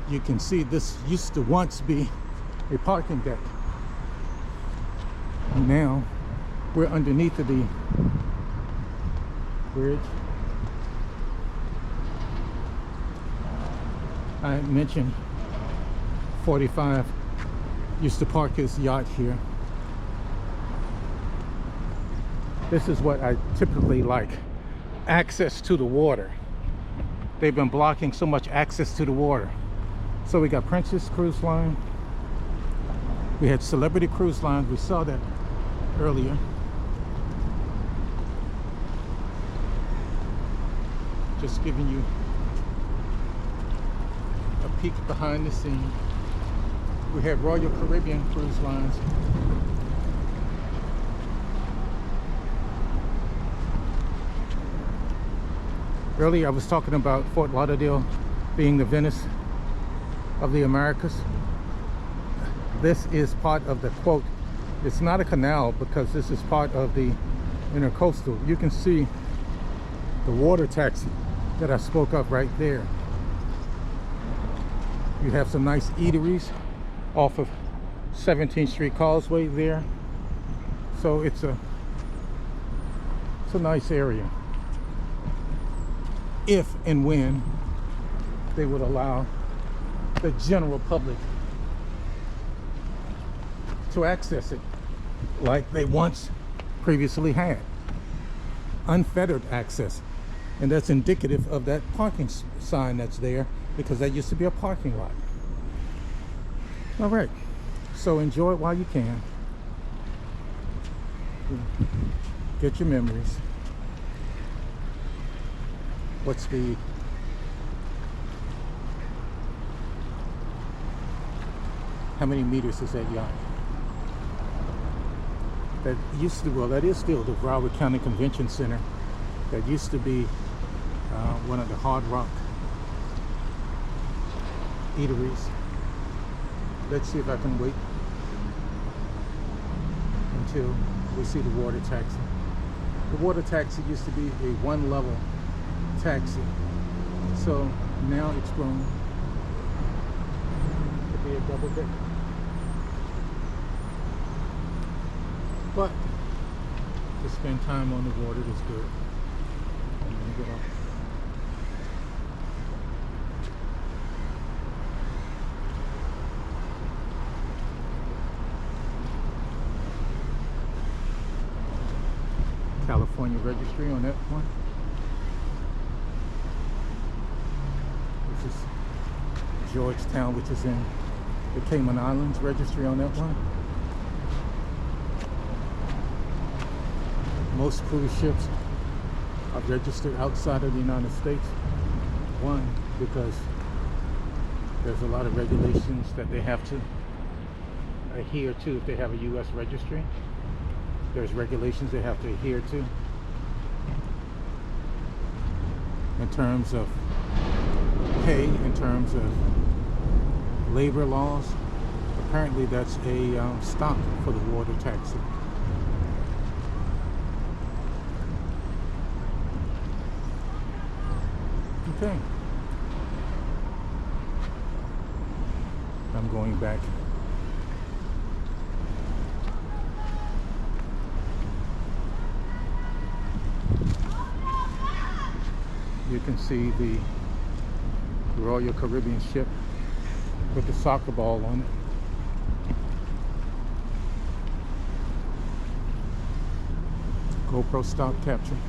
You can see this used to once be a parking deck. Now we're underneath of the bridge. I mentioned 45 used to park his yacht here. This is what I typically like: access to the water. They've been blocking so much access to the water. So we got Princess Cruise Line. We had Celebrity Cruise Lines. We saw that earlier. Just giving you a peek behind the scene. We had Royal Caribbean Cruise Lines. Earlier I was talking about Fort Lauderdale being the Venice of the Americas. This is part of the, quote, it's not a canal because this is part of the intercoastal. You can see the water taxi that I spoke of right there. You have some nice eateries off of 17th Street Causeway there. So it's a nice area. If and when they would allow the general public to access it like they once previously had. Unfettered access. And that's indicative of that parking sign that's there, because that used to be a parking lot. All right, so enjoy it while you can. Get your memories. What's the how many meters is that yacht? That used to, well, that is still the Broward County Convention Center. That used to be one of the Hard Rock eateries. Let's see if I can wait until we see the water taxi. The water taxi used to be a one-level taxi, so now it's grown to be a double decker. But to spend time on the water is good. I'm gonna get off. California registry on that one. This is Georgetown, which is in the Cayman Islands. Registry on that one. Most cruise ships are registered outside of the United States. One, because there's a lot of regulations that they have to adhere to if they have a U.S. registry. There's regulations they have to adhere to in terms of pay, in terms of labor laws. Apparently that's a stop for the water taxi. Okay. I'm going back. You can see the Royal Caribbean ship with the soccer ball on it. GoPro stop capture.